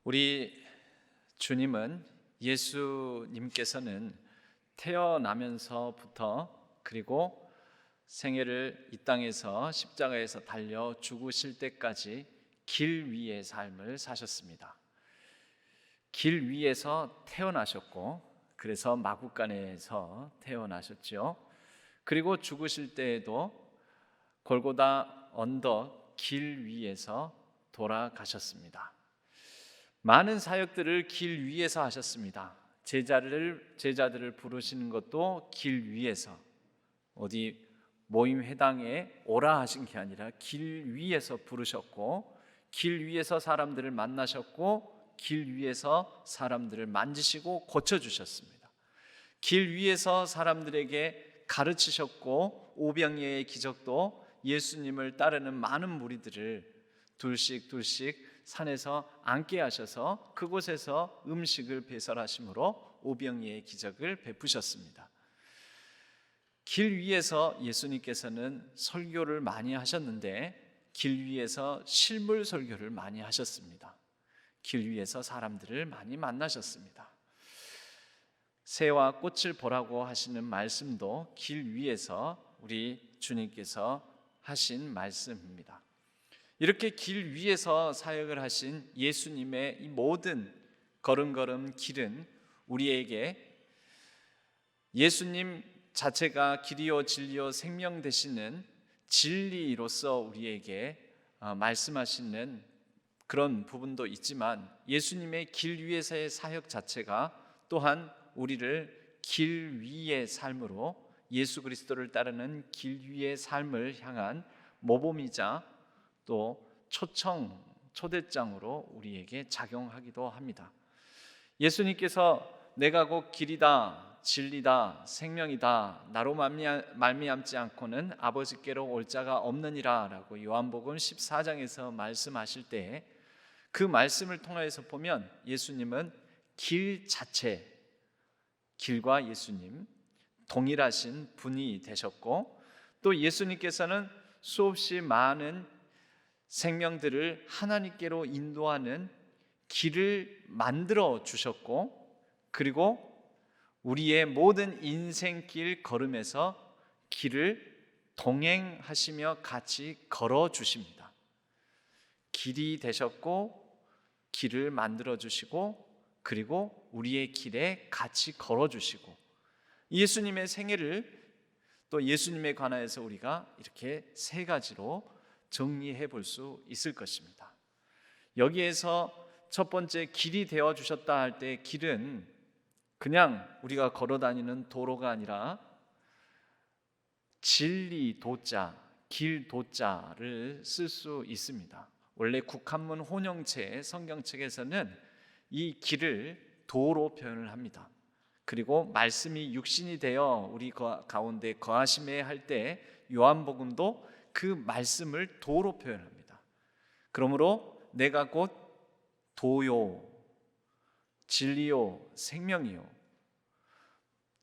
우리 주님은 예수님께서는 태어나면서부터 그리고 생애를 이 땅에서 십자가에서 달려 죽으실 때까지 길 위의 삶을 사셨습니다. 길 위에서 태어나셨고, 그래서 마구간에서 태어나셨죠. 그리고 죽으실 때에도 골고다 언덕 길 위에서 돌아가셨습니다. 많은 사역들을 길 위에서 하셨습니다. 제자들을 부르시는 것도 길 위에서, 어디 모임 회당에 오라 하신 게 아니라 길 위에서 부르셨고, 길 위에서 사람들을 만나셨고, 길 위에서 사람들을 만지시고 고쳐주셨습니다. 길 위에서 사람들에게 가르치셨고, 오병이어의 기적도 예수님을 따르는 많은 무리들을 둘씩 산에서 앉게 하셔서 그곳에서 음식을 배설하심으로 오병이어의 기적을 베푸셨습니다. 길 위에서 예수님께서는 설교를 많이 하셨는데 길 위에서 실물 설교를 많이 하셨습니다. 길 위에서 사람들을 많이 만나셨습니다. 새와 꽃을 보라고 하시는 말씀도 길 위에서 우리 주님께서 하신 말씀입니다. 이렇게 길 위에서 사역을 하신 예수님의 이 모든 걸음걸음 길은 우리에게 예수님 자체가 길이요 진리요 생명 되시는 진리로서 우리에게 말씀하시는 그런 부분도 있지만, 예수님의 길 위에서의 사역 자체가 또한 우리를 길 위의 삶으로, 예수 그리스도를 따르는 길 위의 삶을 향한 모범이자 또 초대장으로 우리에게 작용하기도 합니다. 예수님께서 내가 곧 길이다 진리다 생명이다, 나로 말미암지 않고는 아버지께로 올 자가 없느니라 라고 요한복음 14장에서 말씀하실 때, 그 말씀을 통해서 보면 예수님은 길 자체, 길과 예수님 동일하신 분이 되셨고, 또 예수님께서는 수없이 많은 생명들을 하나님께로 인도하는 길을 만들어 주셨고, 그리고 우리의 모든 인생길 걸음에서 길을 동행하시며 같이 걸어 주십니다. 길이 되셨고 길을 만들어 주시고, 그리고 우리의 길에 같이 걸어 주시고, 예수님의 생애를 또 예수님에 관하여서 우리가 이렇게 세 가지로 정리해 볼 수 있을 것입니다. 여기에서 첫 번째 길이 되어 주셨다 할 때, 길은 그냥 우리가 걸어 다니는 도로가 아니라 진리 도자, 길 도자를 쓸 수 있습니다. 원래 국한문 혼용체 성경책에서는 이 길을 도로 표현을 합니다. 그리고 말씀이 육신이 되어 우리 가운데 거하심에 할 때 요한복음도 그 말씀을 도로 표현합니다. 그러므로 내가 곧 도요, 진리요, 생명이요,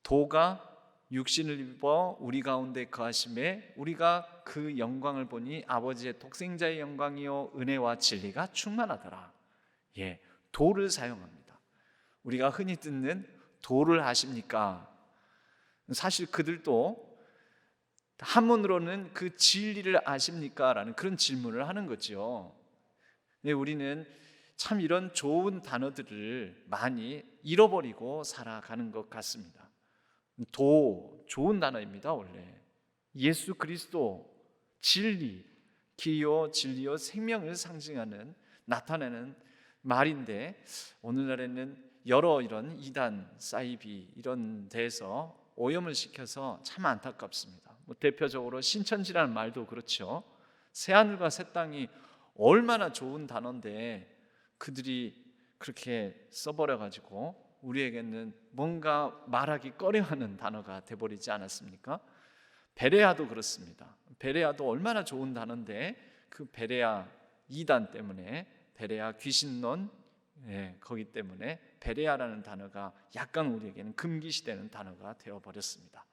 도가 육신을 입어 우리 가운데 거하심에 우리가 그 영광을 보니 아버지의 독생자의 영광이요 은혜와 진리가 충만하더라. 도를 사용합니다. 우리가 흔히 듣는 도를 아십니까? 사실 그들도 한문으로는 그 진리를 아십니까? 라는 그런 질문을 하는 거죠. 우리는 참 이런 좋은 단어들을 많이 잃어버리고 살아가는 것 같습니다. 도, 좋은 단어입니다. 원래 예수 그리스도, 진리, 길이요 진리요 생명을 상징하는, 나타내는 말인데, 오늘날에는 여러 이런 이단, 사이비 이런 데에서 오염을 시켜서 참 안타깝습니다. 대표적으로 신천지라는 말도 그렇죠. 새하늘과 새 땅이 얼마나 좋은 단어인데 그들이 그렇게 써버려가지고 우리에게는 뭔가 말하기 꺼려하는 단어가 돼버리지 않았습니까? 베레아도 그렇습니다. 베레아도 얼마나 좋은 단어인데 그 베레아 이단 때문에, 베레아 귀신론 거기 때문에 베레아라는 단어가 약간 우리에게는 금기시되는 단어가 되어버렸습니다.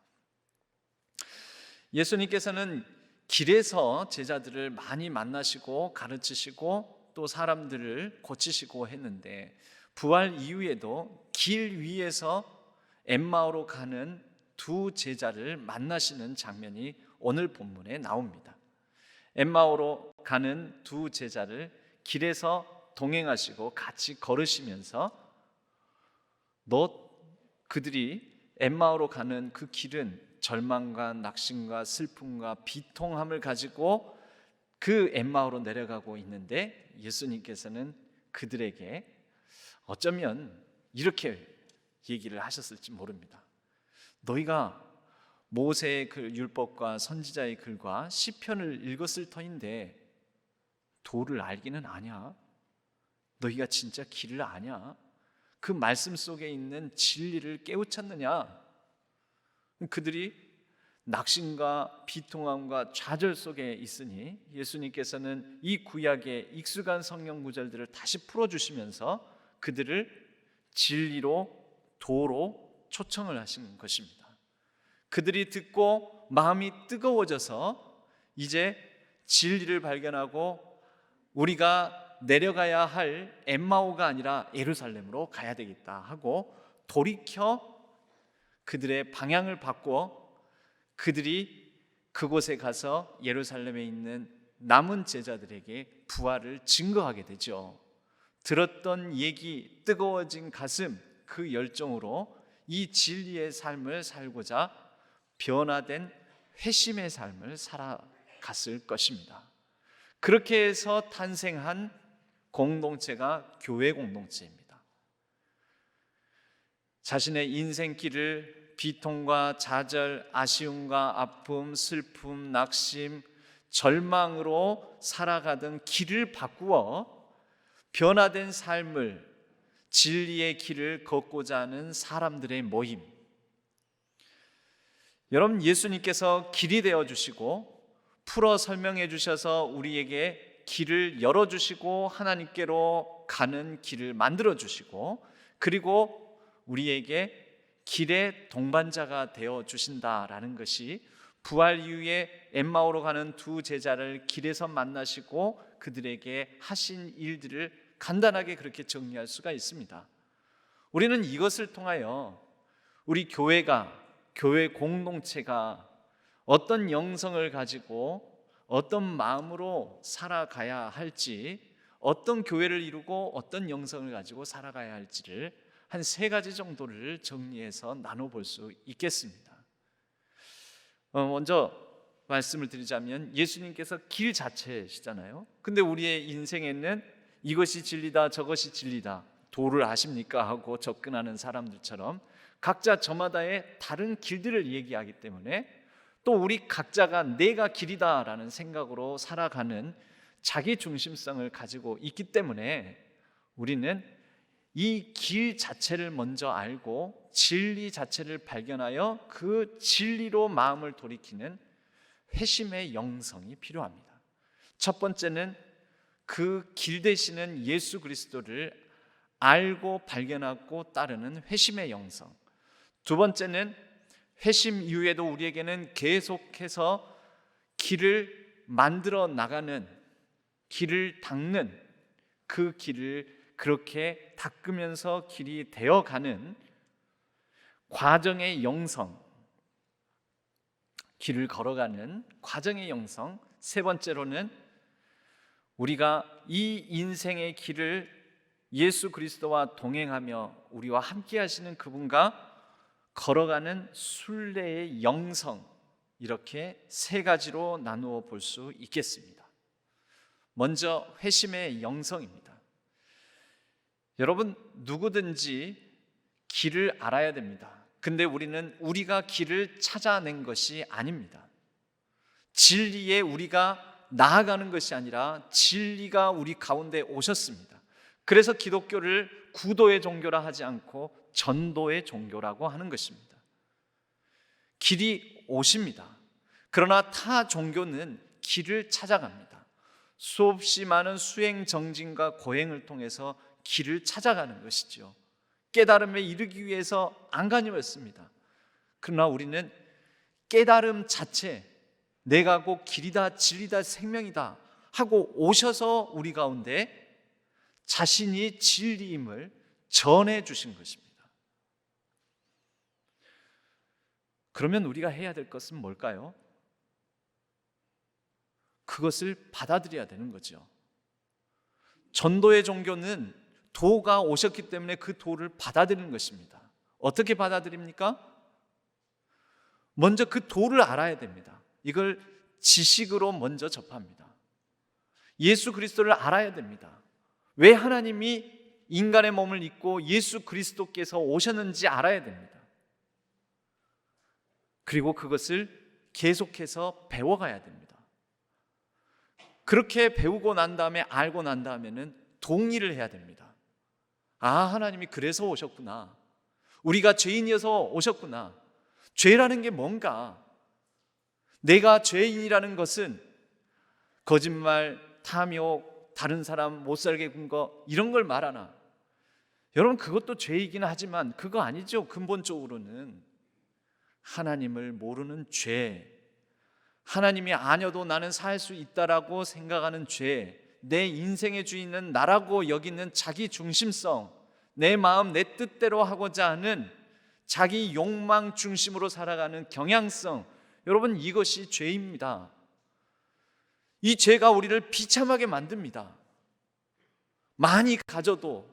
예수님께서는 길에서 제자들을 많이 만나시고 가르치시고 또 사람들을 고치시고 했는데 부활 이후에도 길 위에서 엠마오로 가는 두 제자를 만나시는 장면이 오늘 본문에 나옵니다. 엠마오로 가는 두 제자를 길에서 동행하시고 같이 걸으시면서 그들이 엠마오로 가는 그 길은 절망과 낙심과 슬픔과 비통함을 가지고 그 엠마오로 내려가고 있는데 예수님께서는 그들에게 어쩌면 이렇게 얘기를 하셨을지 모릅니다. 너희가 모세의 그 율법과 선지자의 글과 시편을 읽었을 터인데 도를 알기는 아냐? 너희가 진짜 길을 아냐? 그 말씀 속에 있는 진리를 깨우쳤느냐? 그들이 낙심과 비통함과 좌절 속에 있으니 예수님께서는 이 구약의 익숙한 성경 구절들을 다시 풀어주시면서 그들을 진리로 도로 초청을 하신 것입니다. 그들이 듣고 마음이 뜨거워져서 이제 진리를 발견하고 우리가 내려가야 할 엠마오가 아니라 예루살렘으로 가야 되겠다 하고 돌이켜 그들의 방향을 바꾸어 그들이 그곳에 가서 예루살렘에 있는 남은 제자들에게 부활을 증거하게 되죠. 들었던 얘기, 뜨거워진 가슴, 그 열정으로 이 진리의 삶을 살고자 변화된 회심의 삶을 살아갔을 것입니다. 그렇게 해서 탄생한 공동체가 교회 공동체입니다. 자신의 인생길을 비통과 좌절, 아쉬움과 아픔, 슬픔, 낙심, 절망으로 살아가던 길을 바꾸어 변화된 삶을, 진리의 길을 걷고자 하는 사람들의 모임. 여러분, 예수님께서 길이 되어주시고 풀어 설명해 주셔서 우리에게 길을 열어주시고 하나님께로 가는 길을 만들어 주시고 그리고 우리에게 길의 동반자가 되어 주신다라는 것이 부활 이후에 엠마오로 가는 두 제자를 길에서 만나시고 그들에게 하신 일들을 간단하게 그렇게 정리할 수가 있습니다. 우리는 이것을 통하여 우리 교회가, 교회 공동체가 어떤 영성을 가지고 어떤 마음으로 살아가야 할지, 어떤 교회를 이루고 어떤 영성을 가지고 살아가야 할지를 한 3가지 정도를 정리해서 나눠볼 수 있겠습니다. 먼저 말씀을 드리자면 예수님께서 길 자체시잖아요. 근데 우리의 인생에는 이것이 진리다, 저것이 진리다, 도를 아십니까? 하고 접근하는 사람들처럼 각자 저마다의 다른 길들을 얘기하기 때문에 또 우리 각자가 내가 길이다라는 생각으로 살아가는 자기 중심성을 가지고 있기 때문에 우리는 이 길 자체를 먼저 알고 진리 자체를 발견하여 그 진리로 마음을 돌이키는 회심의 영성이 필요합니다. 첫 번째는 그 길 되시는 예수 그리스도를 알고 발견하고 따르는 회심의 영성. 두 번째는 회심 이후에도 우리에게는 계속해서 길을 만들어 나가는, 길을 닦는, 그 길을 그렇게 닦으면서 길이 되어가는 과정의 영성, 길을 걸어가는 과정의 영성. 세 번째로는 우리가 이 인생의 길을 예수 그리스도와 동행하며 우리와 함께 하시는 그분과 걸어가는 순례의 영성, 이렇게 3가지로 나누어 볼 수 있겠습니다. 먼저 회심의 영성입니다. 여러분, 누구든지 길을 알아야 됩니다. 근데 우리는 우리가 길을 찾아낸 것이 아닙니다. 진리에 우리가 나아가는 것이 아니라 진리가 우리 가운데 오셨습니다. 그래서 기독교를 구도의 종교라 하지 않고 전도의 종교라고 하는 것입니다. 길이 오십니다. 그러나 타 종교는 길을 찾아갑니다. 수없이 많은 수행 정진과 고행을 통해서 길을 찾아가는 것이죠. 깨달음에 이르기 위해서 안간힘을 씁니다. 그러나 우리는 깨달음 자체, 내가 곧 길이다, 진리다, 생명이다 하고 오셔서 우리 가운데 자신이 진리임을 전해 주신 것입니다. 그러면 우리가 해야 될 것은 뭘까요? 그것을 받아들여야 되는 거죠. 전도의 종교는 도가 오셨기 때문에 그 도를 받아들이는 것입니다. 어떻게 받아들입니까? 먼저 그 도를 알아야 됩니다. 이걸 지식으로 먼저 접합니다. 예수 그리스도를 알아야 됩니다. 왜 하나님이 인간의 몸을 입고 예수 그리스도께서 오셨는지 알아야 됩니다. 그리고 그것을 계속해서 배워가야 됩니다. 그렇게 배우고 난 다음에 알고 난 다음에는 동의를 해야 됩니다. 아, 하나님이 그래서 오셨구나. 우리가 죄인이어서 오셨구나. 죄라는 게 뭔가? 내가 죄인이라는 것은 거짓말, 탐욕, 다른 사람 못 살게 군 거 이런 걸 말하나? 여러분, 그것도 죄이긴 하지만 그거 아니죠. 근본적으로는 하나님을 모르는 죄, 하나님이 아니어도 나는 살 수 있다라고 생각하는 죄, 내 인생의 주인은 나라고 여기는 자기 중심성, 내 마음 내 뜻대로 하고자 하는 자기 욕망 중심으로 살아가는 경향성, 여러분, 이것이 죄입니다. 이 죄가 우리를 비참하게 만듭니다. 많이 가져도,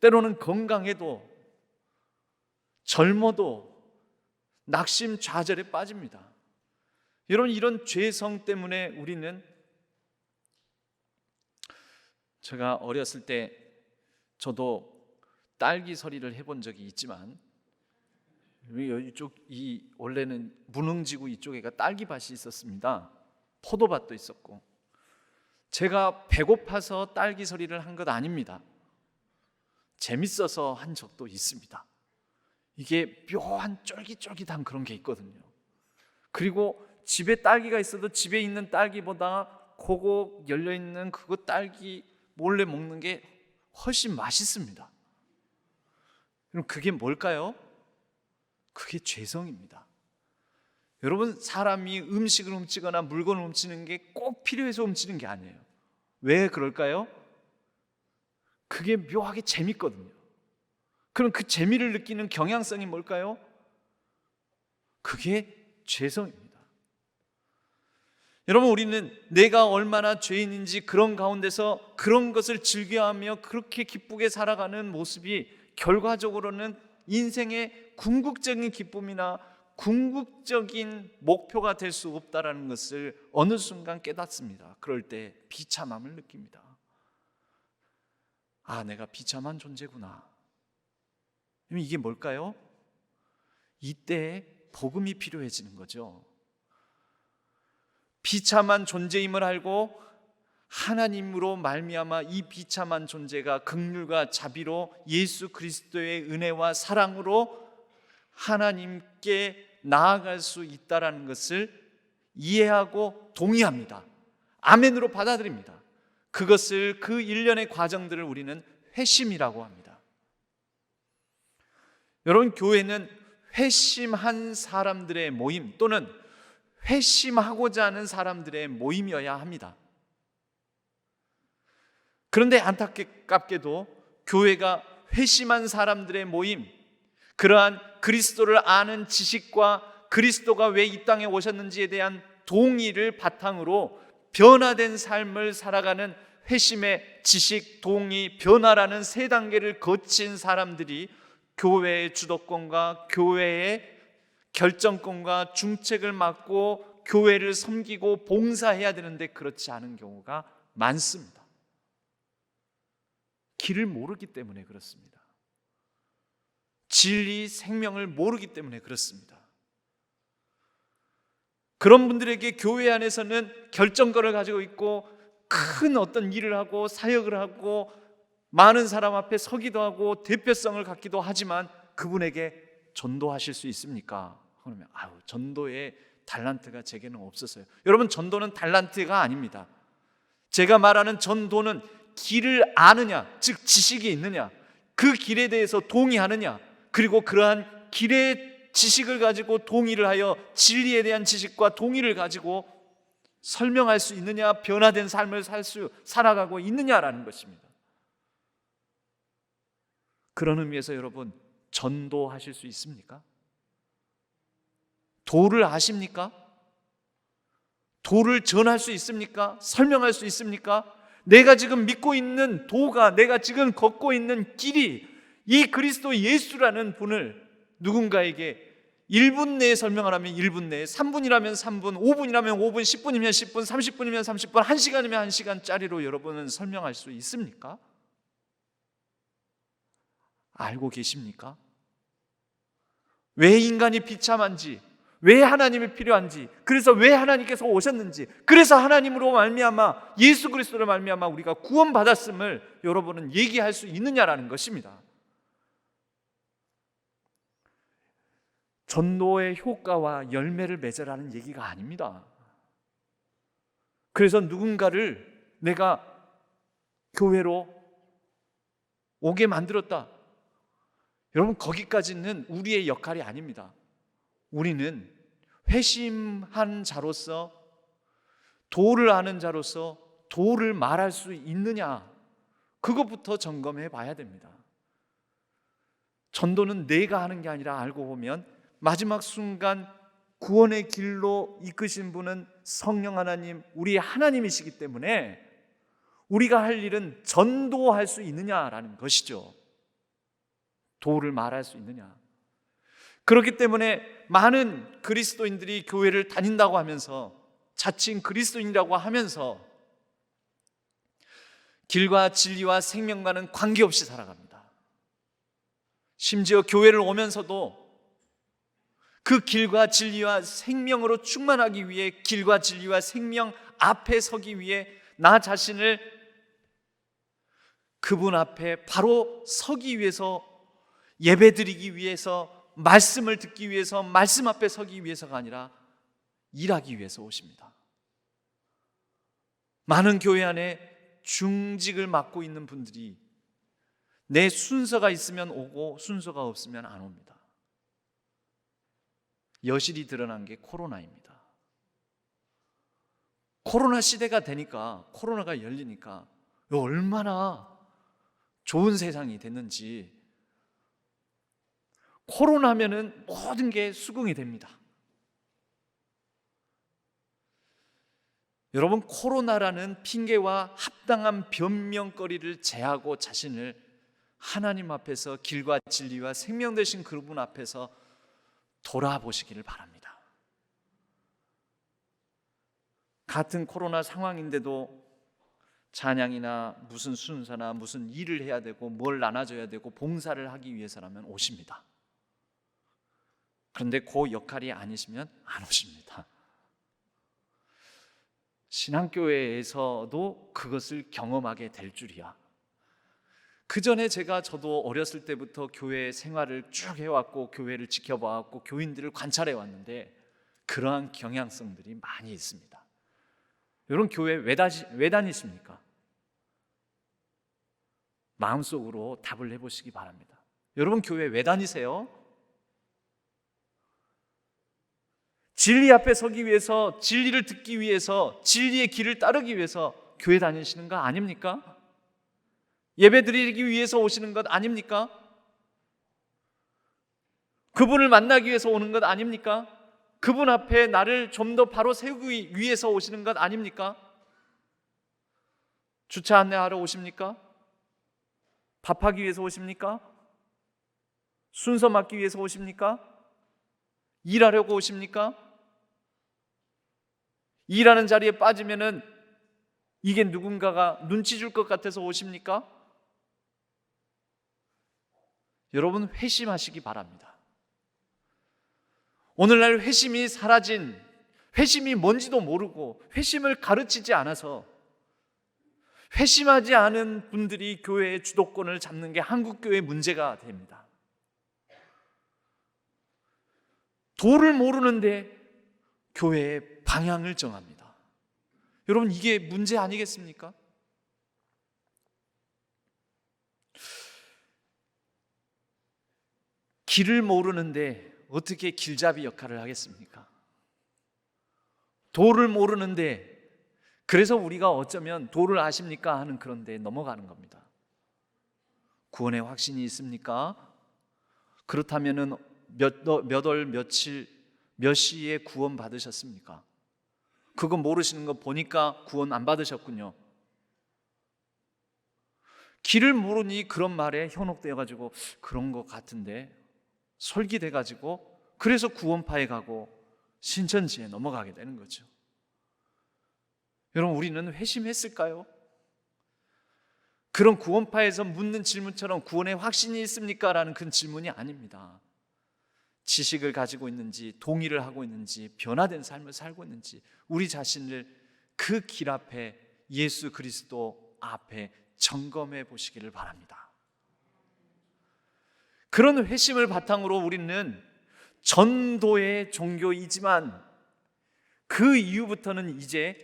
때로는 건강해도, 젊어도 낙심좌절에 빠집니다. 여러분, 이런 죄성 때문에 우리는, 제가 어렸을 때 저도 딸기 서리를 해본 적이 있지만, 원래는 문흥지구 이쪽에가 딸기밭이 있었습니다. 포도밭도 있었고, 제가 배고파서 딸기 서리를 한 것 아닙니다. 재밌어서 한 적도 있습니다. 이게 묘한 쫄깃쫄깃한 그런 게 있거든요. 그리고 집에 딸기가 있어도 집에 있는 딸기보다 고고 열려있는 그거 딸기 몰래 먹는 게 훨씬 맛있습니다. 그럼 그게 뭘까요? 그게 죄성입니다. 여러분, 사람이 음식을 훔치거나 물건을 훔치는 게 꼭 필요해서 훔치는 게 아니에요. 왜 그럴까요? 그게 묘하게 재밌거든요. 그럼 그 재미를 느끼는 경향성이 뭘까요? 그게 죄성입니다. 여러분, 우리는 내가 얼마나 죄인인지 그런 가운데서 그런 것을 즐겨하며 그렇게 기쁘게 살아가는 모습이 결과적으로는 인생의 궁극적인 기쁨이나 궁극적인 목표가 될 수 없다라는 것을 어느 순간 깨닫습니다. 그럴 때 비참함을 느낍니다. 아, 내가 비참한 존재구나. 이게 뭘까요? 이때 복음이 필요해지는 거죠. 비참한 존재임을 알고 하나님으로 말미암아 이 비참한 존재가 긍휼과 자비로 예수 그리스도의 은혜와 사랑으로 하나님께 나아갈 수 있다라는 것을 이해하고 동의합니다. 아멘으로 받아들입니다. 그것을, 그 일련의 과정들을 우리는 회심이라고 합니다. 여러분, 교회는 회심한 사람들의 모임 또는 회심하고자 하는 사람들의 모임이어야 합니다. 그런데 안타깝게도 교회가 회심한 사람들의 모임, 그러한 그리스도를 아는 지식과 그리스도가 왜 이 땅에 오셨는지에 대한 동의를 바탕으로 변화된 삶을 살아가는 회심의 지식, 동의, 변화라는 세 단계를 거친 사람들이 교회의 주도권과 교회의 결정권과 중책을 맡고 교회를 섬기고 봉사해야 되는데 그렇지 않은 경우가 많습니다. 길을 모르기 때문에 그렇습니다. 진리, 생명을 모르기 때문에 그렇습니다. 그런 분들에게 교회 안에서는 결정권을 가지고 있고 큰 어떤 일을 하고 사역을 하고 많은 사람 앞에 서기도 하고 대표성을 갖기도 하지만 그분에게 전도하실 수 있습니까? 그러면 전도의 달란트가 제게는 없었어요. 여러분, 전도는 달란트가 아닙니다. 제가 말하는 전도는 길을 아느냐, 즉 지식이 있느냐, 그 길에 대해서 동의하느냐, 그리고 그러한 길의 지식을 가지고 동의를 하여 진리에 대한 지식과 동의를 가지고 설명할 수 있느냐, 변화된 삶을 살아가고 있느냐라는 것입니다. 그런 의미에서 여러분, 전도하실 수 있습니까? 도를 아십니까? 도를 전할 수 있습니까? 설명할 수 있습니까? 내가 지금 믿고 있는 도가, 내가 지금 걷고 있는 길이 이 그리스도 예수라는 분을 누군가에게 1분 내에 설명을 하면 1분 내에, 3분이라면 3분, 5분이라면 5분, 10분이면 10분, 30분이면 30분, 1시간이면 1시간짜리로 여러분은 설명할 수 있습니까? 알고 계십니까? 왜 인간이 비참한지, 왜 하나님이 필요한지, 그래서 왜 하나님께서 오셨는지, 그래서 하나님으로 말미암아, 예수 그리스도로 말미암아 우리가 구원받았음을 여러분은 얘기할 수 있느냐라는 것입니다. 전도의 효과와 열매를 맺으라는 얘기가 아닙니다. 그래서 누군가를 내가 교회로 오게 만들었다, 여러분, 거기까지는 우리의 역할이 아닙니다. 우리는 회심한 자로서, 도를 아는 자로서 도를 말할 수 있느냐, 그것부터 점검해 봐야 됩니다. 전도는 내가 하는 게 아니라 알고 보면 마지막 순간 구원의 길로 이끄신 분은 성령 하나님, 우리 하나님이시기 때문에 우리가 할 일은 전도할 수 있느냐라는 것이죠. 도를 말할 수 있느냐. 그렇기 때문에 많은 그리스도인들이 교회를 다닌다고 하면서, 자칭 그리스도인이라고 하면서 길과 진리와 생명과는 관계없이 살아갑니다. 심지어 교회를 오면서도 그 길과 진리와 생명으로 충만하기 위해, 길과 진리와 생명 앞에 서기 위해 나 자신을 그분 앞에 바로 서기 위해서, 예배드리기 위해서, 말씀을 듣기 위해서, 말씀 앞에 서기 위해서가 아니라 일하기 위해서 오십니다. 많은 교회 안에 중직을 맡고 있는 분들이 내 순서가 있으면 오고 순서가 없으면 안 옵니다. 여실히 드러난 게 코로나입니다. 코로나 시대가 되니까, 코로나가 열리니까 얼마나 좋은 세상이 됐는지, 코로나면은 모든 게 수긍이 됩니다. 여러분, 코로나라는 핑계와 합당한 변명거리를 제하고 자신을 하나님 앞에서, 길과 진리와 생명 되신 그분 앞에서 돌아보시기를 바랍니다. 같은 코로나 상황인데도 찬양이나 무슨 순서나 무슨 일을 해야 되고 뭘 나눠줘야 되고 봉사를 하기 위해서라면 오십니다. 그런데 그 역할이 아니시면 안 오십니다. 신앙교회에서도 그것을 경험하게 될 줄이야. 그 전에 저도 어렸을 때부터 교회 생활을 쭉 해왔고, 교회를 지켜봐왔고, 교인들을 관찰해왔는데 그러한 경향성들이 많이 있습니다. 여러분, 교회 왜 다니십니까? 마음속으로 답을 해보시기 바랍니다. 여러분, 교회 왜 다니세요? 진리 앞에 서기 위해서, 진리를 듣기 위해서, 진리의 길을 따르기 위해서 교회 다니시는 거 아닙니까? 예배 드리기 위해서 오시는 것 아닙니까? 그분을 만나기 위해서 오는 것 아닙니까? 그분 앞에 나를 좀 더 바로 세우기 위해서 오시는 것 아닙니까? 주차 안내하러 오십니까? 밥하기 위해서 오십니까? 순서 맡기 위해서 오십니까? 일하려고 오십니까? 일하는 자리에 빠지면은 이게 누군가가 눈치 줄 것 같아서 오십니까? 여러분, 회심하시기 바랍니다. 오늘날 회심이 사라진, 회심이 뭔지도 모르고 회심을 가르치지 않아서 회심하지 않은 분들이 교회의 주도권을 잡는 게 한국교회의 문제가 됩니다. 도를 모르는데 교회의 방향을 정합니다. 여러분, 이게 문제 아니겠습니까? 길을 모르는데 어떻게 길잡이 역할을 하겠습니까? 도를 모르는데, 그래서 우리가 어쩌면 도를 아십니까? 하는 그런 데 넘어가는 겁니다. 구원의 확신이 있습니까? 그렇다면은 몇 월 며칠 몇 시에 구원 받으셨습니까? 그거 모르시는 거 보니까 구원 안 받으셨군요. 길을 모르니 그런 말에 현혹되어 가지고 그런 것 같은데 솔깃해 가지고 그래서 구원파에 가고 신천지에 넘어가게 되는 거죠. 여러분, 우리는 회심했을까요? 그런 구원파에서 묻는 질문처럼 구원의 확신이 있습니까? 라는 그런 질문이 아닙니다. 지식을 가지고 있는지, 동의를 하고 있는지, 변화된 삶을 살고 있는지, 우리 자신을 그 길 앞에, 예수 그리스도 앞에 점검해 보시기를 바랍니다. 그런 회심을 바탕으로 우리는 전도의 종교이지만 그 이후부터는 이제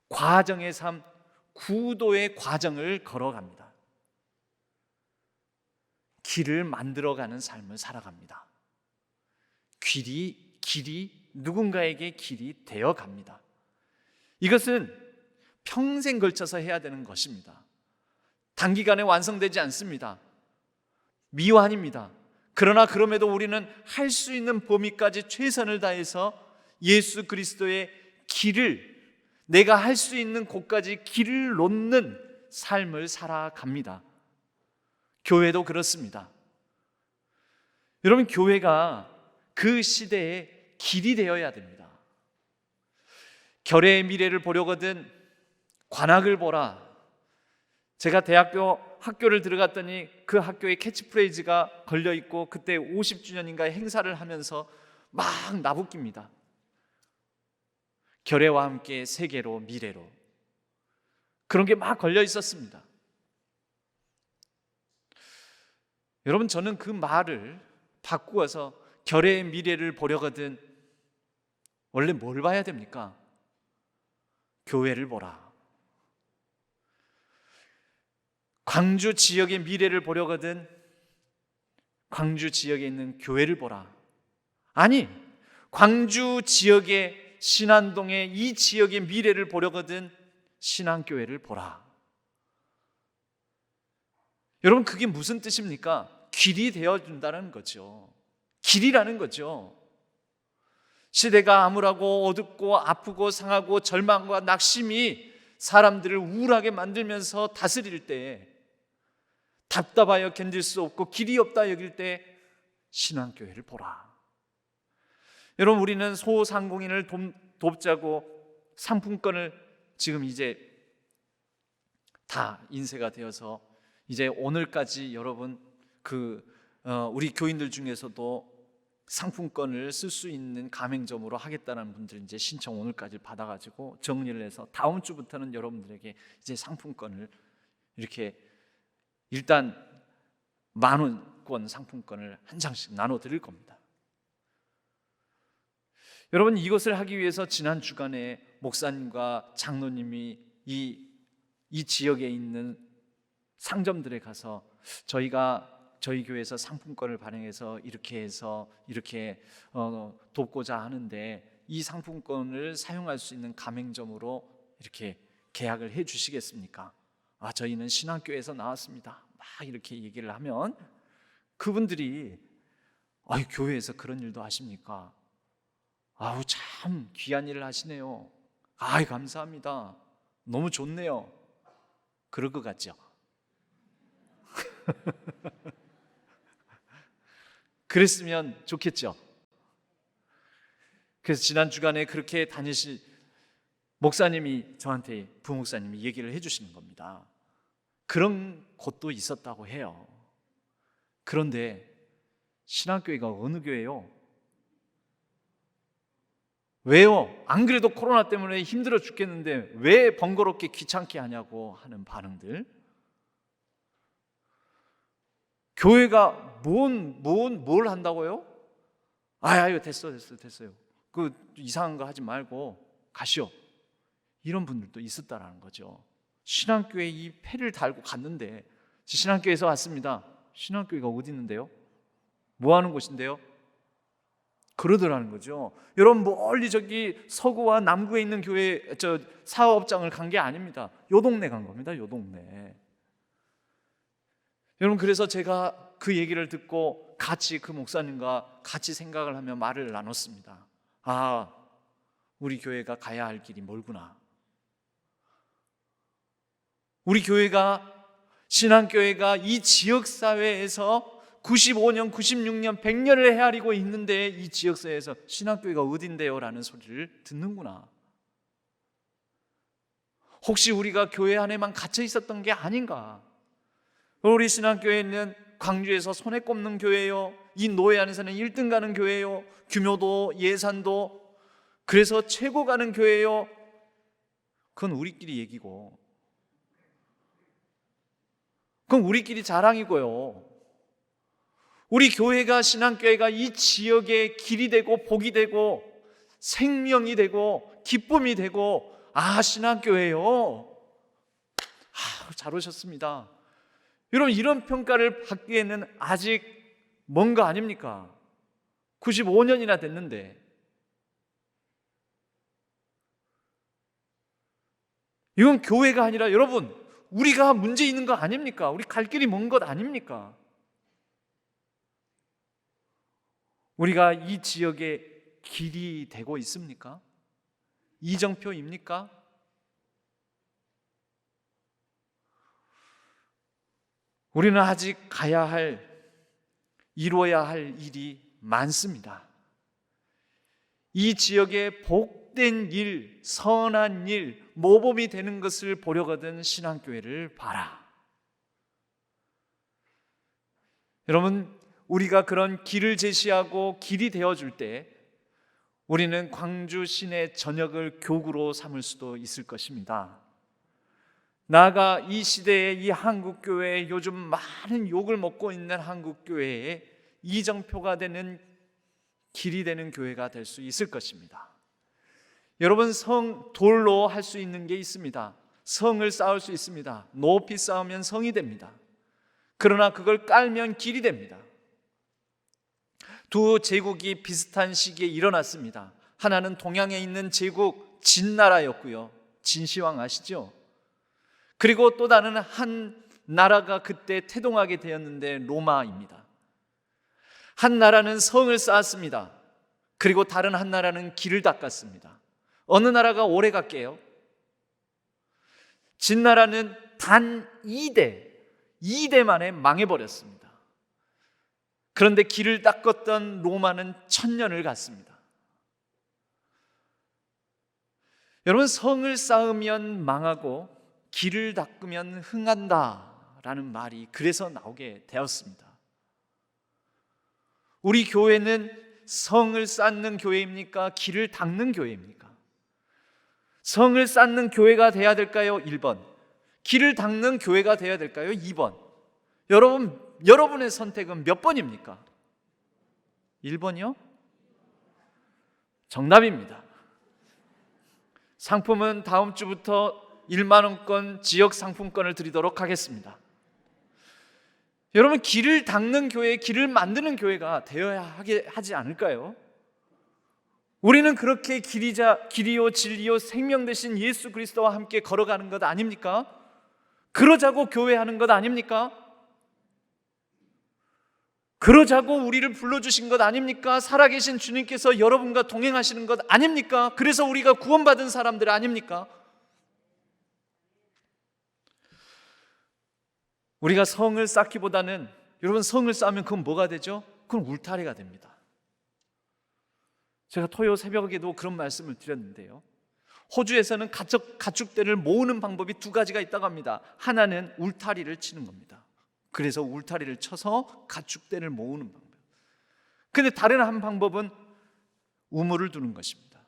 과정의 삶, 구도의 과정을 걸어갑니다. 길을 만들어가는 삶을 살아갑니다. 길이 누군가에게 길이 되어갑니다. 이것은 평생 걸쳐서 해야 되는 것입니다. 단기간에 완성되지 않습니다. 미완입니다. 그러나 그럼에도 우리는 할 수 있는 범위까지 최선을 다해서 예수 그리스도의 길을, 내가 할 수 있는 곳까지 길을 놓는 삶을 살아갑니다. 교회도 그렇습니다. 여러분, 교회가 그 시대의 길이 되어야 됩니다. 결의의 미래를 보려거든 관악을 보라. 제가 학교를 들어갔더니 그 학교에 캐치프레이즈가 걸려있고 그때 50주년인가 행사를 하면서 막 나부깁니다. 결의와 함께 세계로, 미래로. 그런 게 막 걸려 있었습니다. 여러분, 저는 그 말을 바꾸어서 결의의 미래를 보려거든 원래 뭘 봐야 됩니까? 교회를 보라. 광주 지역의 미래를 보려거든 광주 지역에 있는 교회를 보라. 아니, 광주 지역의 신안동의 이 지역의 미래를 보려거든 신안교회를 보라. 여러분, 그게 무슨 뜻입니까? 길이 되어준다는 거죠. 길이라는 거죠. 시대가 암울하고 어둡고 아프고 상하고 절망과 낙심이 사람들을 우울하게 만들면서 다스릴 때, 답답하여 견딜 수 없고 길이 없다 여길 때 신앙교회를 보라. 여러분, 우리는 소상공인을 돕자고 상품권을 지금 이제 다 인쇄가 되어서 이제 오늘까지 여러분 우리 교인들 중에서도 상품권을 쓸 수 있는 가맹점으로 하겠다는 분들 이제 신청 오늘까지 받아가지고 정리를 해서 다음 주부터는 여러분들에게 이제 상품권을 이렇게 일단 10,000원권 상품권을 한 장씩 나눠 드릴 겁니다. 여러분, 이것을 하기 위해서 지난 주간에 목사님과 장로님이 이 지역에 있는 상점들에 가서 저희 교회에서 상품권을 발행해서 이렇게 해서 이렇게 돕고자 하는데 이 상품권을 사용할 수 있는 가맹점으로 이렇게 계약을 해 주시겠습니까? 저희는 신학교에서 나왔습니다. 막 이렇게 얘기를 하면 그분들이 교회에서 그런 일도 하십니까? 참 귀한 일을 하시네요. 감사합니다. 너무 좋네요. 그럴 것 같죠? 그랬으면 좋겠죠. 그래서 지난 주간에 그렇게 다니실 목사님이 저한테, 부목사님이 얘기를 해주시는 겁니다. 그런 곳도 있었다고 해요. 그런데 신학교회가 어느 교회요? 왜요? 안 그래도 코로나 때문에 힘들어 죽겠는데 왜 번거롭게 귀찮게 하냐고 하는 반응들. 교회가 뭘 한다고요? 아유, 됐어요. 그 이상한 거 하지 말고 가시오. 이런 분들도 있었다라는 거죠. 신앙교회 이 패를 달고 갔는데, 신앙교회에서 왔습니다. 신앙교회가 어디 있는데요? 뭐 하는 곳인데요? 그러더라는 거죠. 여러분, 멀리 저기 서구와 남구에 있는 교회 사업장을 간 게 아닙니다. 요 동네 간 겁니다. 요 동네. 여러분, 그래서 제가 그 얘기를 듣고 같이 그 목사님과 같이 생각을 하며 말을 나눴습니다. 아, 우리 교회가 가야 할 길이 멀구나. 우리 교회가, 신앙교회가 이 지역사회에서 95년, 96년, 100년을 헤아리고 있는데 이 지역사회에서 신앙교회가 어딘데요? 라는 소리를 듣는구나. 혹시 우리가 교회 안에만 갇혀 있었던 게 아닌가? 우리 신앙교회는 광주에서 손에 꼽는 교회요, 이 노예 안에서는 1등 가는 교회요, 규모도 예산도 그래서 최고 가는 교회요. 그건 우리끼리 얘기고, 그건 우리끼리 자랑이고요. 우리 교회가, 신앙교회가 이 지역의 길이 되고 복이 되고 생명이 되고 기쁨이 되고, 아, 신앙교회요, 아, 잘 오셨습니다. 여러분, 이런 평가를 받기에는 아직 먼 거 아닙니까? 95년이나 됐는데. 이건 교회가 아니라 여러분, 우리가 문제 있는 거 아닙니까? 우리 갈 길이 먼 것 아닙니까? 우리가 이 지역의 길이 되고 있습니까? 이정표입니까? 우리는 아직 가야 할, 이루어야 할 일이 많습니다. 이 지역의 복된 일, 선한 일, 모범이 되는 것을 보려거든 신앙교회를 봐라. 여러분, 우리가 그런 길을 제시하고 길이 되어줄 때 우리는 광주 시내 전역을 교구로 삼을 수도 있을 것입니다. 나아가 이 시대의 이 한국교회에, 요즘 많은 욕을 먹고 있는 한국교회에 이정표가 되는, 길이 되는 교회가 될 수 있을 것입니다. 여러분, 돌로 할 수 있는 게 있습니다. 성을 쌓을 수 있습니다. 높이 쌓으면 성이 됩니다. 그러나 그걸 깔면 길이 됩니다. 두 제국이 비슷한 시기에 일어났습니다. 하나는 동양에 있는 제국 진나라였고요. 진시황 아시죠? 그리고 또 다른 한 나라가 그때 태동하게 되었는데 로마입니다. 한 나라는 성을 쌓았습니다. 그리고 다른 한 나라는 길을 닦았습니다. 어느 나라가 오래 갔게요? 진나라는 단 2대 만에 망해버렸습니다. 그런데 길을 닦았던 로마는 1000년을 갔습니다. 여러분, 성을 쌓으면 망하고 길을 닦으면 흥한다라는 말이 그래서 나오게 되었습니다. 우리 교회는 성을 쌓는 교회입니까? 길을 닦는 교회입니까? 성을 쌓는 교회가 돼야 될까요? 1번. 길을 닦는 교회가 돼야 될까요? 2번. 여러분의 선택은 몇 번입니까? 1번이요? 정답입니다. 상품은 다음 주부터 1만 원권 지역 상품권을 드리도록 하겠습니다. 여러분, 길을 닦는 교회, 길을 만드는 교회가 되어야 하지 않을까요? 우리는 그렇게 길이요 진리요 생명 되신 예수 그리스도와 함께 걸어가는 것 아닙니까? 그러자고 교회하는 것 아닙니까? 그러자고 우리를 불러주신 것 아닙니까? 살아계신 주님께서 여러분과 동행하시는 것 아닙니까? 그래서 우리가 구원받은 사람들 아닙니까? 우리가 성을 쌓기보다는, 여러분, 성을 쌓으면 그건 뭐가 되죠? 그건 울타리가 됩니다. 제가 토요 새벽에도 그런 말씀을 드렸는데요, 호주에서는 가축대를 모으는 방법이 2가지가 있다고 합니다. 하나는 울타리를 치는 겁니다. 그래서 울타리를 쳐서 가축대를 모으는 방법. 근데 다른 한 방법은 우물을 두는 것입니다.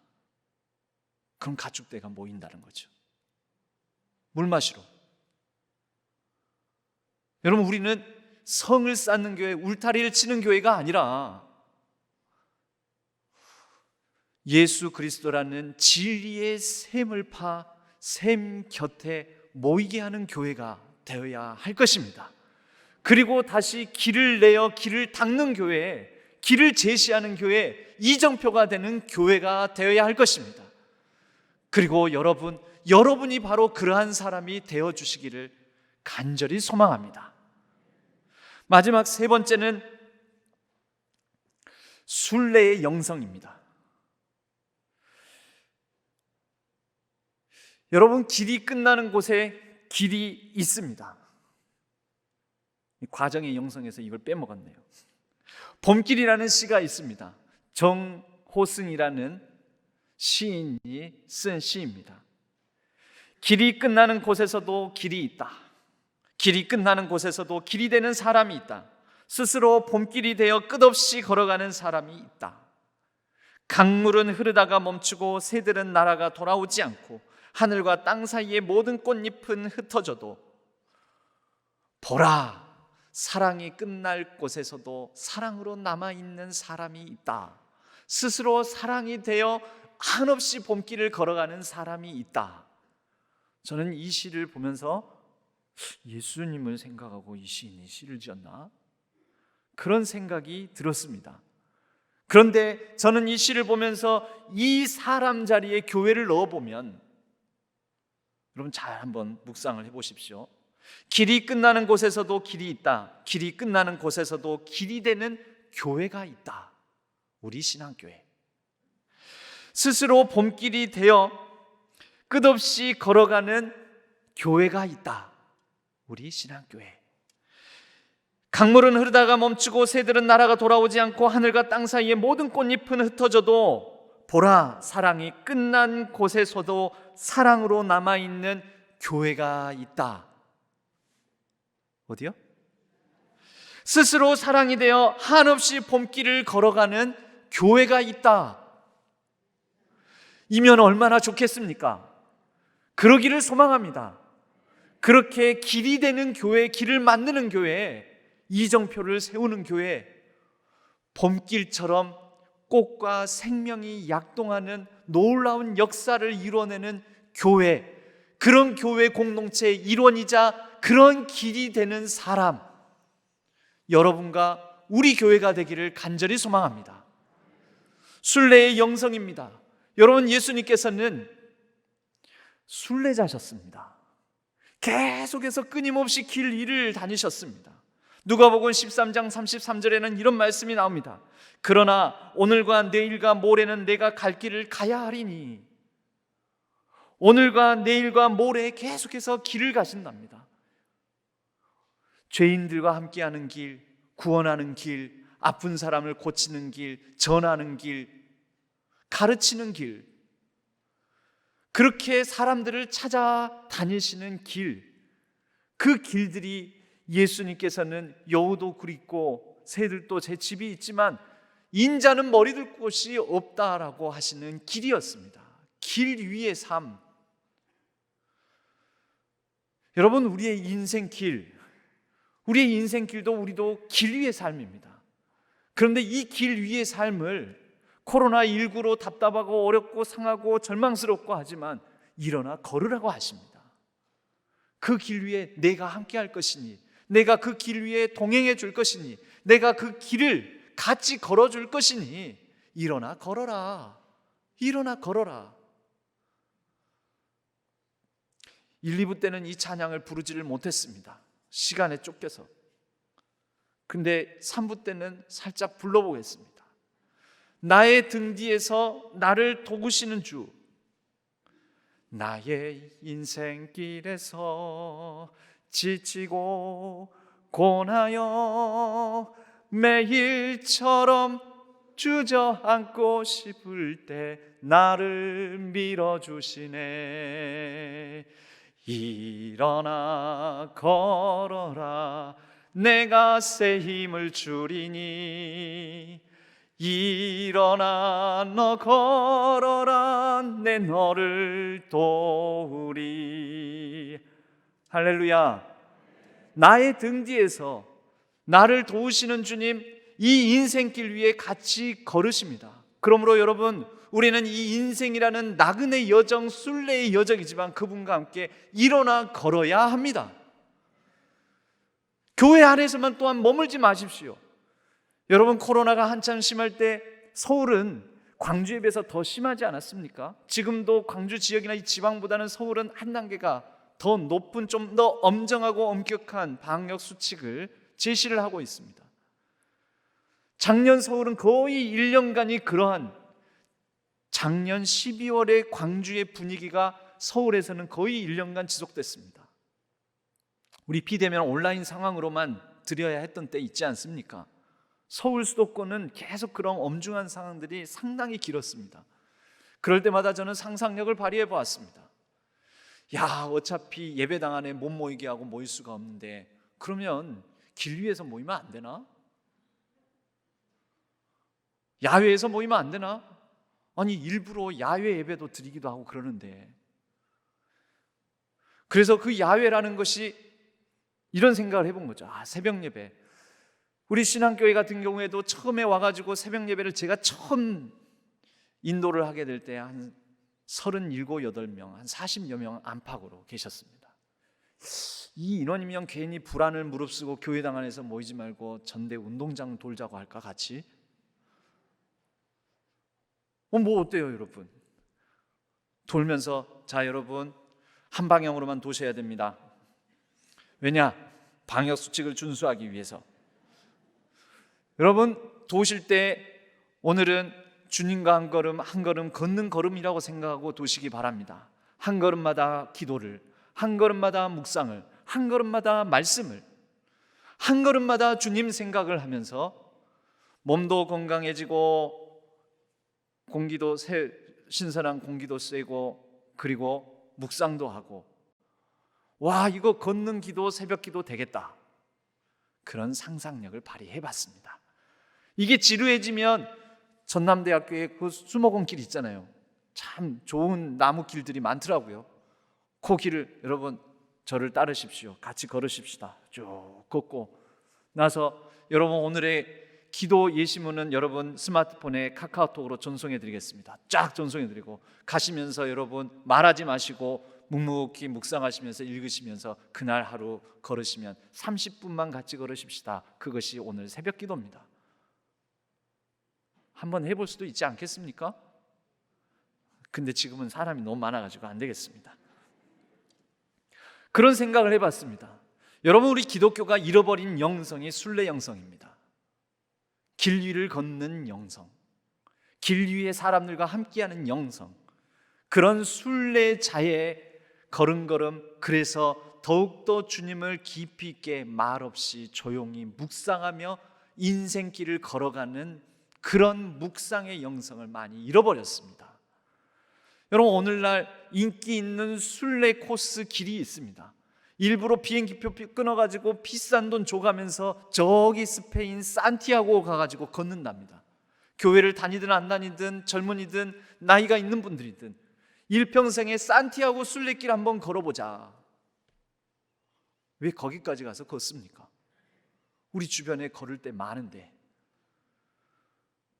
그럼 가축대가 모인다는 거죠. 물 마시러. 여러분, 우리는 성을 쌓는 교회, 울타리를 치는 교회가 아니라 예수 그리스도라는 진리의 샘을 파 샘 곁에 모이게 하는 교회가 되어야 할 것입니다. 그리고 다시 길을 내어 길을 닦는 교회, 길을 제시하는 교회, 이정표가 되는 교회가 되어야 할 것입니다. 그리고 여러분이 바로 그러한 사람이 되어주시기를 간절히 소망합니다. 마지막 세 번째는 순례의 영성입니다. 여러분, 길이 끝나는 곳에 길이 있습니다. 과정의 영성에서 이걸 빼먹었네요. 봄길이라는 시가 있습니다. 정호승이라는 시인이 쓴 시입니다. 길이 끝나는 곳에서도 길이 있다. 길이 끝나는 곳에서도 길이 되는 사람이 있다. 스스로 봄길이 되어 끝없이 걸어가는 사람이 있다. 강물은 흐르다가 멈추고 새들은 날아가 돌아오지 않고 하늘과 땅 사이의 모든 꽃잎은 흩어져도 보라, 사랑이 끝날 곳에서도 사랑으로 남아있는 사람이 있다. 스스로 사랑이 되어 한없이 봄길을 걸어가는 사람이 있다. 저는 이 시를 보면서 예수님을 생각하고 이 시인이 시를 지었나? 그런 생각이 들었습니다. 그런데 저는 이 시를 보면서 이 사람 자리에 교회를 넣어보면, 여러분 잘 한번 묵상을 해보십시오. 길이 끝나는 곳에서도 길이 있다. 길이 끝나는 곳에서도 길이 되는 교회가 있다. 우리 신앙교회. 스스로 봄길이 되어 끝없이 걸어가는 교회가 있다. 우리 신앙교회. 강물은 흐르다가 멈추고 새들은 날아가 돌아오지 않고 하늘과 땅 사이의 모든 꽃잎은 흩어져도 보라, 사랑이 끝난 곳에서도 사랑으로 남아있는 교회가 있다. 어디요? 스스로 사랑이 되어 한없이 봄길을 걸어가는 교회가 있다. 이면 얼마나 좋겠습니까? 그러기를 소망합니다. 그렇게 길이 되는 교회, 길을 만드는 교회, 이정표를 세우는 교회, 봄길처럼 꽃과 생명이 약동하는 놀라운 역사를 이뤄내는 교회, 그런 교회 공동체의 일원이자 그런 길이 되는 사람, 여러분과 우리 교회가 되기를 간절히 소망합니다. 순례의 영성입니다. 여러분, 예수님께서는 순례자셨습니다. 계속해서 끊임없이 길 위를 다니셨습니다. 누가복음 13장 33절에는 이런 말씀이 나옵니다. 그러나 오늘과 내일과 모레는 내가 갈 길을 가야 하리니. 오늘과 내일과 모레 계속해서 길을 가신답니다. 죄인들과 함께하는 길, 구원하는 길, 아픈 사람을 고치는 길, 전하는 길, 가르치는 길, 그렇게 사람들을 찾아다니시는 길, 그 길들이 예수님께서는 여우도 그립고 새들도 제 집이 있지만 인자는 머리 둘 곳이 없다라고 하시는 길이었습니다. 길 위의 삶. 여러분, 우리의 인생길, 우리의 인생길도 우리도 길 위의 삶입니다. 그런데 이 길 위의 삶을 코로나19로 답답하고 어렵고 상하고 절망스럽고 하지만 일어나 걸으라고 하십니다. 그 길 위에 내가 함께 할 것이니, 내가 그 길 위에 동행해 줄 것이니, 내가 그 길을 같이 걸어줄 것이니 일어나 걸어라. 일어나 걸어라. 1, 2부 때는 이 찬양을 부르지를 못했습니다. 시간에 쫓겨서. 근데 3부 때는 살짝 불러보겠습니다. 나의 등 뒤에서 나를 도우시는 주, 나의 인생길에서 지치고 고나여 매일처럼 주저앉고 싶을 때 나를 밀어주시네. 일어나 걸어라, 내가 새 힘을 주리니. 일어나 너 걸어라, 내 너를 도우리. 할렐루야. 나의 등 뒤에서 나를 도우시는 주님, 이 인생길 위에 같이 걸으십니다. 그러므로 여러분, 우리는 이 인생이라는 나그네 여정, 순례의 여정이지만 그분과 함께 일어나 걸어야 합니다. 교회 안에서만 또한 머물지 마십시오. 여러분, 코로나가 한참 심할 때 서울은 광주에 비해서 더 심하지 않았습니까? 지금도 광주 지역이나 이 지방보다는 서울은 한 단계가 더 높은, 좀 더 엄정하고 엄격한 방역 수칙을 제시를 하고 있습니다. 작년 서울은 거의 1년간이 그러한 작년 12월의 광주의 분위기가 서울에서는 거의 1년간 지속됐습니다. 우리 비대면 온라인 상황으로만 드려야 했던 때 있지 않습니까? 서울 수도권은 계속 그런 엄중한 상황들이 상당히 길었습니다. 그럴 때마다 저는 상상력을 발휘해 보았습니다. 야, 어차피 예배당 안에 못 모이게 하고 모일 수가 없는데 그러면 길 위에서 모이면 안 되나? 야외에서 모이면 안 되나? 아니, 일부러 야외 예배도 드리기도 하고 그러는데, 그래서 그 야외라는 것이 이런 생각을 해본 거죠. 새벽 예배, 우리 신앙교회 같은 경우에도 처음에 와가지고 새벽 예배를 제가 처음 인도를 하게 될 때 한 37, 8명, 한 40여 명 안팎으로 계셨습니다. 이 인원이면 괜히 불안을 무릅쓰고 교회당 안에서 모이지 말고 전대 운동장 돌자고 할까 같이? 뭐 어때요 여러분? 돌면서 자 여러분 한 방향으로만 도셔야 됩니다. 왜냐? 방역수칙을 준수하기 위해서. 여러분 도실 때 오늘은 주님과 한 걸음 한 걸음 걷는 걸음이라고 생각하고 도시기 바랍니다. 한 걸음마다 기도를, 한 걸음마다 묵상을, 한 걸음마다 말씀을, 한 걸음마다 주님 생각을 하면서 몸도 건강해지고 공기도 신선한 공기도 쐬고 그리고 묵상도 하고, 와 이거 걷는 기도 새벽 기도 되겠다, 그런 상상력을 발휘해 봤습니다. 이게 지루해지면 전남대학교에 그 수목원길 있잖아요. 참 좋은 나무 길들이 많더라고요. 그 길을 여러분 저를 따르십시오. 같이 걸으십시다. 쭉 걷고 나서 여러분 오늘의 기도 예시문은 여러분 스마트폰에 카카오톡으로 전송해 드리겠습니다. 쫙 전송해 드리고 가시면서 여러분 말하지 마시고 묵묵히 묵상하시면서 읽으시면서 그날 하루 걸으시면 30분만 같이 걸으십시다. 그것이 오늘 새벽 기도입니다. 한번 해볼 수도 있지 않겠습니까? 근데 지금은 사람이 너무 많아가지고 안 되겠습니다. 그런 생각을 해봤습니다. 여러분 우리 기독교가 잃어버린 영성이 순례 영성입니다. 길 위를 걷는 영성, 길 위에 사람들과 함께하는 영성, 그런 순례자의 걸음걸음, 그래서 더욱더 주님을 깊이 있게 말없이 조용히 묵상하며 인생길을 걸어가는 그런 묵상의 영성을 많이 잃어버렸습니다. 여러분 오늘날 인기 있는 순례 코스 길이 있습니다. 일부러 비행기표 끊어가지고 비싼 돈 줘가면서 저기 스페인 산티아고 가가지고 걷는답니다. 교회를 다니든 안 다니든 젊은이든 나이가 있는 분들이든 일평생에 산티아고 순례길 한번 걸어보자. 왜 거기까지 가서 걷습니까? 우리 주변에 걸을 때 많은데.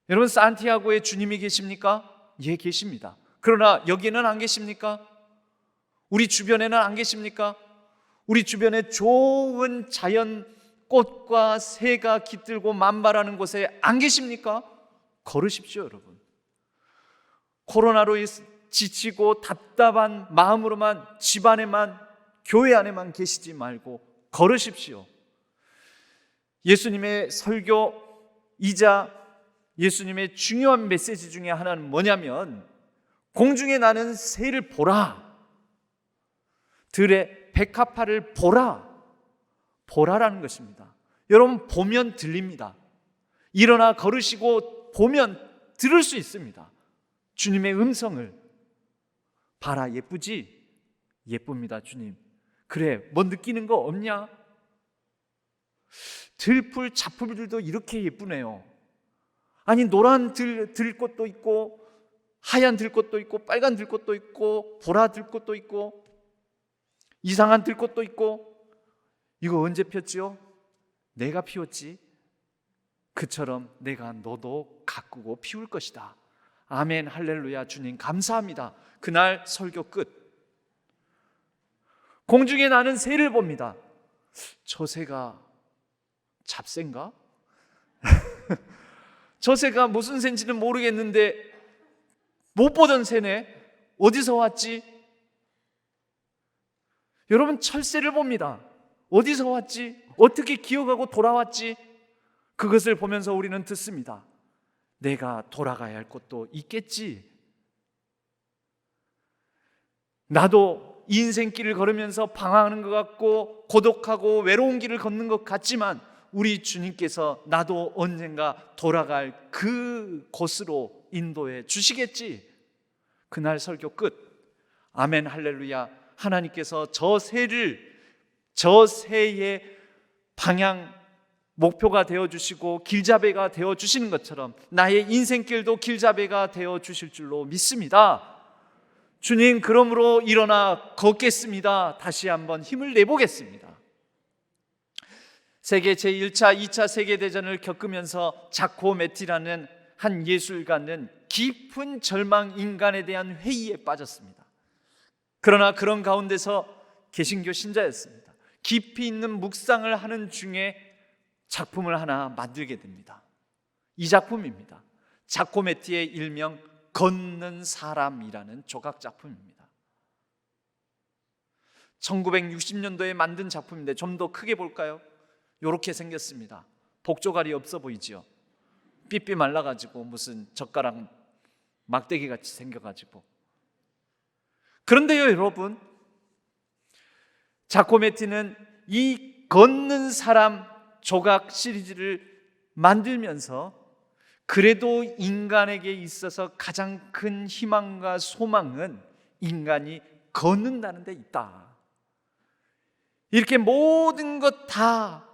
여러분 산티아고에 주님이 계십니까? 예, 계십니다. 그러나 여기에는 안 계십니까? 우리 주변에는 안 계십니까? 우리 주변에 좋은 자연 꽃과 새가 깃들고 만발하는 곳에 안 계십니까? 걸으십시오 여러분. 코로나로 지치고 답답한 마음으로만 집 안에만 교회 안에만 계시지 말고 걸으십시오. 예수님의 설교이자 예수님의 중요한 메시지 중에 하나는 뭐냐면 공중에 나는 새를 보라, 들의 백합화를 보라라는 것입니다. 여러분 보면 들립니다. 일어나 걸으시고 보면 들을 수 있습니다. 주님의 음성을 봐라. 예쁘지? 예쁩니다 주님. 그래 뭐 느끼는 거 없냐? 들풀 잡풀들도 이렇게 예쁘네요. 아니 노란 들꽃도 있고 하얀 들꽃도 있고 빨간 들꽃도 있고 보라 들꽃도 있고 이상한 들꽃도 있고, 이거 언제 폈지요? 내가 피웠지. 그처럼 내가 너도 가꾸고 피울 것이다. 아멘 할렐루야. 주님 감사합니다. 그날 설교 끝. 공중에 나는 새를 봅니다. 저 새가 잡새인가? 저 새가 무슨 새인지는 모르겠는데 못 보던 새네. 어디서 왔지? 여러분 철새를 봅니다. 어디서 왔지? 어떻게 기억하고 돌아왔지? 그것을 보면서 우리는 듣습니다. 내가 돌아가야 할 곳도 있겠지. 나도 인생길을 걸으면서 방황하는 것 같고 고독하고 외로운 길을 걷는 것 같지만 우리 주님께서 나도 언젠가 돌아갈 그 곳으로 인도해 주시겠지. 그날 설교 끝. 아멘 할렐루야. 하나님께서 저 새의 방향 목표가 되어주시고 길잡이가 되어주시는 것처럼 나의 인생길도 길잡이가 되어주실 줄로 믿습니다. 주님, 그러므로 일어나 걷겠습니다. 다시 한번 힘을 내보겠습니다. 세계 제1차, 2차 세계대전을 겪으면서 자코 메티라는 한 예술가는 깊은 절망, 인간에 대한 회의에 빠졌습니다. 그러나 그런 가운데서 개신교 신자였습니다. 깊이 있는 묵상을 하는 중에 작품을 하나 만들게 됩니다. 이 작품입니다. 자코 메티의 일명 걷는 사람이라는 조각 작품입니다. 1960년도에 만든 작품인데 좀 더 크게 볼까요? 이렇게 생겼습니다. 복조갈이 없어 보이지요? 삐삐 말라가지고 무슨 젓가락 막대기 같이 생겨가지고. 그런데요 여러분, 자코메티는 이 걷는 사람 조각 시리즈를 만들면서 그래도 인간에게 있어서 가장 큰 희망과 소망은 인간이 걷는다는 데 있다. 이렇게 모든 것 다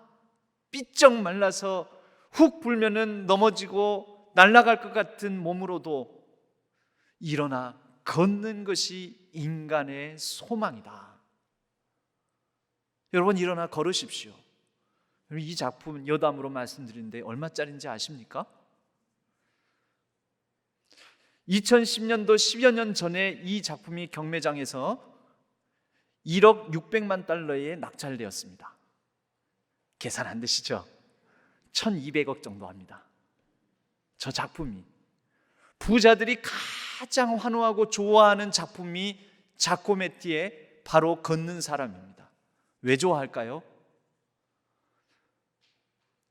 삐쩍 말라서 훅 불면은 넘어지고 날아갈 것 같은 몸으로도 일어나 걷는 것이 인간의 소망이다. 여러분, 일어나 걸으십시오. 이 작품 여담으로 말씀드리는데 얼마짜리인지 아십니까? 2010년도 10여 년 전에 이 작품이 경매장에서 1억 600만 달러에 낙찰되었습니다. 계산 안 되시죠? 1200억 정도 합니다. 저 작품이 부자들이 가장 환호하고 좋아하는 작품이 자코메티의 바로 걷는 사람입니다. 왜 좋아할까요?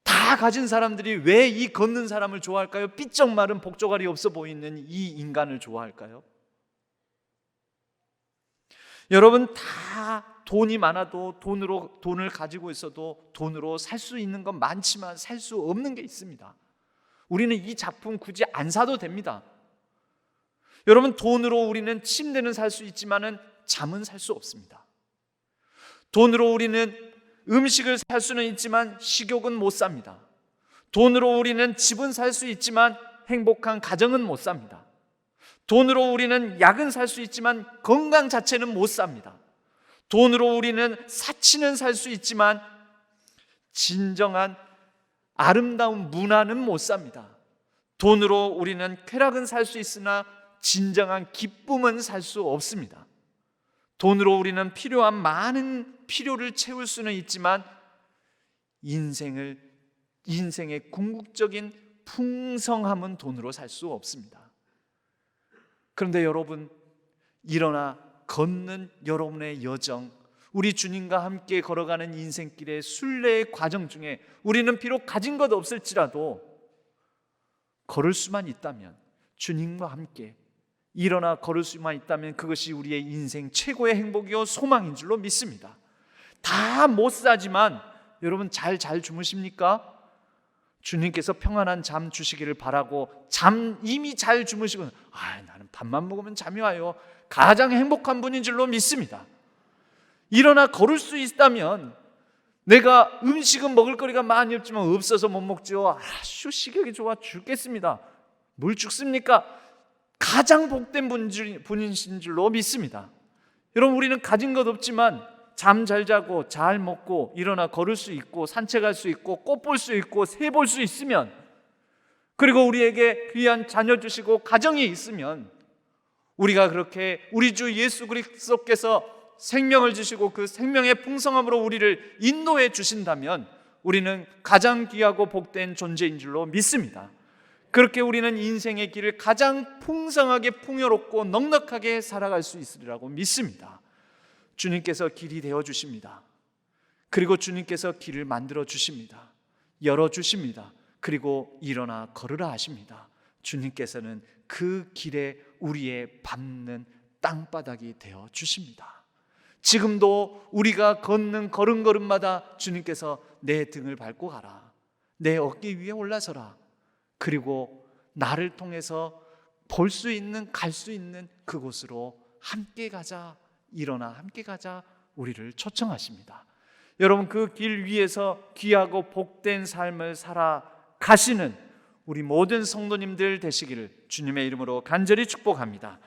다 가진 사람들이 왜 이 걷는 사람을 좋아할까요? 삐쩍 마른 복조갈이 없어 보이는 이 인간을 좋아할까요? 여러분, 다 돈이 많아도 돈을 가지고 있어도 돈으로 살 수 있는 건 많지만 살 수 없는 게 있습니다. 우리는 이 작품 굳이 안 사도 됩니다. 여러분, 돈으로 우리는 침대는 살 수 있지만은 잠은 살 수 없습니다. 돈으로 우리는 음식을 살 수는 있지만 식욕은 못 삽니다. 돈으로 우리는 집은 살 수 있지만 행복한 가정은 못 삽니다. 돈으로 우리는 약은 살 수 있지만 건강 자체는 못 삽니다. 돈으로 우리는 사치는 살 수 있지만 진정한 아름다운 문화는 못 삽니다. 돈으로 우리는 쾌락은 살 수 있으나 진정한 기쁨은 살 수 없습니다. 돈으로 우리는 필요한 많은 필요를 채울 수는 있지만 인생의 궁극적인 풍성함은 돈으로 살 수 없습니다. 그런데 여러분, 일어나 걷는 여러분의 여정, 우리 주님과 함께 걸어가는 인생길의 순례의 과정 중에 우리는 비록 가진 것 없을지라도 걸을 수만 있다면, 주님과 함께 일어나 걸을 수만 있다면 그것이 우리의 인생 최고의 행복이요 소망인 줄로 믿습니다. 다 못 사지만 여러분, 잘 주무십니까? 주님께서 평안한 잠 주시기를 바라고 잠 이미 잘 주무시고 나는 밥만 먹으면 잠이 와요, 가장 행복한 분인 줄로 믿습니다. 일어나 걸을 수 있다면, 내가 음식은 먹을 거리가 많이 없지만 없어서 못 먹죠. 식욕이 좋아 죽겠습니다. 뭘 죽습니까? 가장 복된 분이신 줄로 믿습니다. 여러분, 우리는 가진 것 없지만 잠 잘 자고 잘 먹고 일어나 걸을 수 있고 산책할 수 있고 꽃 볼 수 있고 새 볼 수 있으면, 그리고 우리에게 귀한 자녀 주시고 가정이 있으면, 우리가 그렇게 우리 주 예수 그리스도께서 생명을 주시고 그 생명의 풍성함으로 우리를 인도해 주신다면 우리는 가장 귀하고 복된 존재인 줄로 믿습니다. 그렇게 우리는 인생의 길을 가장 풍성하게 풍요롭고 넉넉하게 살아갈 수 있으리라고 믿습니다. 주님께서 길이 되어 주십니다. 그리고 주님께서 길을 만들어 주십니다. 열어 주십니다. 그리고 일어나 걸으라 하십니다. 주님께서는 그 길에 우리의 밟는 땅바닥이 되어 주십니다. 지금도 우리가 걷는 걸음걸음마다 주님께서 내 등을 밟고 가라, 내 어깨 위에 올라서라, 그리고 나를 통해서 볼 수 있는, 갈 수 있는 그곳으로 함께 가자, 일어나 함께 가자, 우리를 초청하십니다. 여러분, 그 길 위에서 귀하고 복된 삶을 살아가시는 우리 모든 성도님들 되시기를 주님의 이름으로 간절히 축복합니다.